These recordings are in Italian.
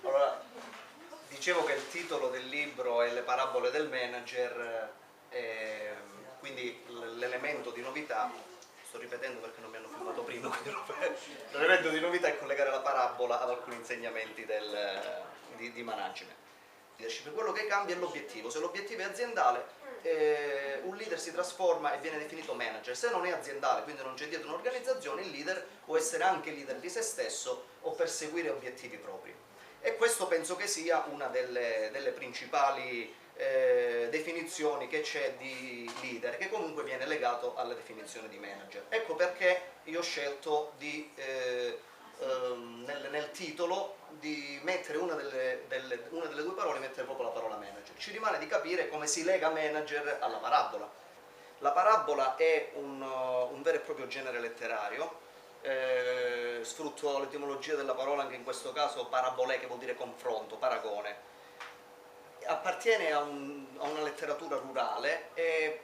Allora, dicevo che il titolo del libro è Le parabole del manager, quindi l'elemento di novità, sto ripetendo perché non mi hanno filmato prima, quindi l'elemento di novità è collegare la parabola ad alcuni insegnamenti di management. Quello che cambia è l'obiettivo. Se l'obiettivo è aziendale, un leader si trasforma e viene definito manager. Se non è aziendale, quindi non c'è dietro un'organizzazione, il leader può essere anche leader di se stesso o perseguire obiettivi propri. E questo penso che sia una delle principali definizioni che c'è di leader, che comunque viene legato alla definizione di manager. Ecco perché io ho scelto nel titolo di mettere una delle due parole, mettere proprio la parola manager. Ci rimane di capire come si lega manager alla parabola. La parabola è un vero e proprio genere letterario, sfrutto l'etimologia della parola anche in questo caso, parabolè, che vuol dire confronto, paragone. Appartiene a una letteratura rurale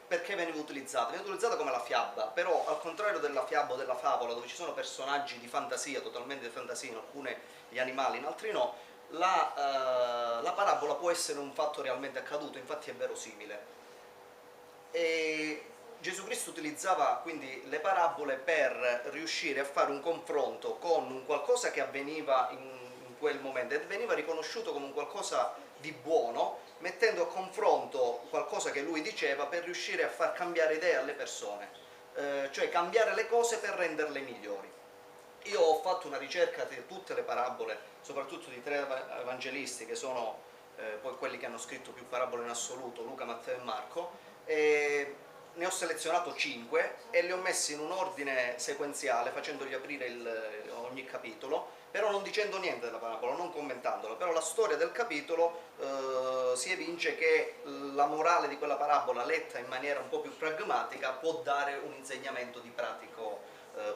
perché veniva utilizzata? Viene utilizzata come la fiaba, però al contrario della fiaba o della favola, dove ci sono personaggi di fantasia, totalmente di fantasia, in alcune gli animali, in altri no, la parabola può essere un fatto realmente accaduto, infatti è verosimile. E Gesù Cristo utilizzava quindi le parabole per riuscire a fare un confronto con un qualcosa che avveniva in quel momento e veniva riconosciuto come un qualcosa di buono, mettendo a confronto qualcosa che lui diceva per riuscire a far cambiare idea alle persone, cioè cambiare le cose per renderle migliori. Io ho fatto una ricerca di tutte le parabole, soprattutto di tre evangelisti che sono poi quelli che hanno scritto più parabole in assoluto, Luca, Matteo e Marco, e ne ho selezionato 5 e li ho messi in un ordine sequenziale, facendogli aprire ogni capitolo, però non dicendo niente della parabola, non commentandola. Però la storia del capitolo si evince che la morale di quella parabola, letta in maniera un po' più pragmatica, può dare un insegnamento di pratico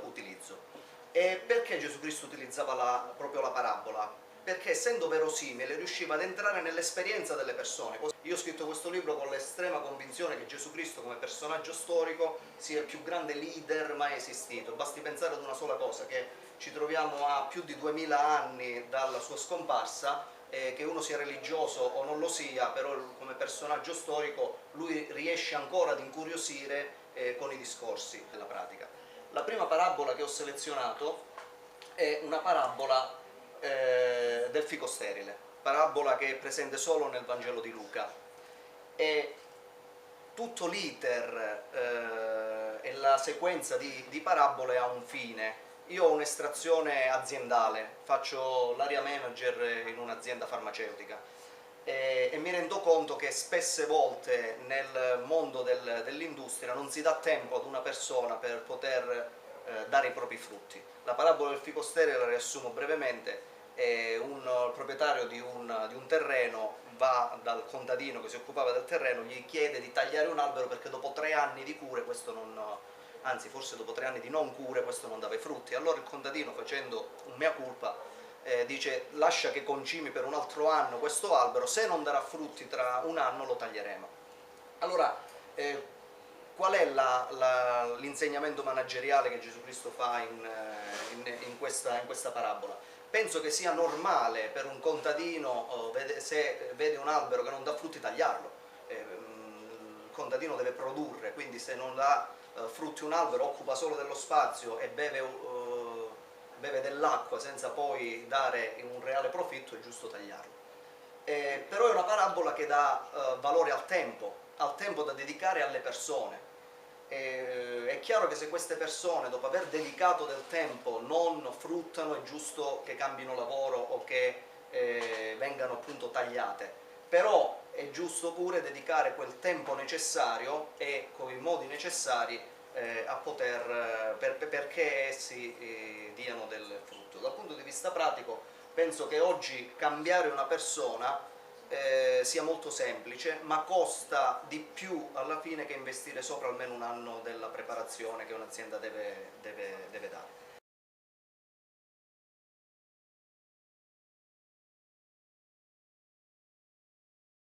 utilizzo. E perché Gesù Cristo utilizzava proprio la parabola? Perché essendo verosimile riusciva ad entrare nell'esperienza delle persone. Io ho scritto questo libro con l'estrema convinzione che Gesù Cristo come personaggio storico sia il più grande leader mai esistito. Basti pensare ad una sola cosa, che ci troviamo a più di 2000 anni dalla sua scomparsa, che uno sia religioso o non lo sia, però come personaggio storico lui riesce ancora ad incuriosire con i discorsi della pratica. La prima parabola che ho selezionato è una parabola del fico sterile, parabola che è presente solo nel Vangelo di Luca, e tutto l'iter e la sequenza di parabole ha un fine. Io ho un'estrazione aziendale, faccio l'area manager in un'azienda farmaceutica e mi rendo conto che spesse volte nel mondo dell'industria non si dà tempo ad una persona per poter dare i propri frutti. La parabola del fico sterile la riassumo brevemente. Un proprietario di un terreno va dal contadino che si occupava del terreno, gli chiede di tagliare un albero perché dopo 3 anni di cure questo non, anzi forse dopo 3 anni di non cure questo non dava i frutti. Allora il contadino, facendo un mea culpa, dice: lascia che concimi per un altro anno questo albero, se non darà frutti tra un anno lo taglieremo. Allora qual è l'insegnamento manageriale che Gesù Cristo fa in questa parabola? Penso che sia normale per un contadino, se vede un albero che non dà frutti, tagliarlo. Il contadino deve produrre, quindi se non dà frutti un albero, occupa solo dello spazio e beve dell'acqua senza poi dare un reale profitto, è giusto tagliarlo. Però è una parabola che dà valore al tempo da dedicare alle persone. È chiaro che se queste persone, dopo aver dedicato del tempo, non fruttano, è giusto che cambino lavoro o che vengano appunto tagliate. Però è giusto pure dedicare quel tempo necessario e con i modi necessari perché essi diano del frutto. Dal punto di vista pratico, penso che oggi cambiare una persona sia molto semplice, ma costa di più alla fine che investire sopra almeno un anno della preparazione che un'azienda deve dare.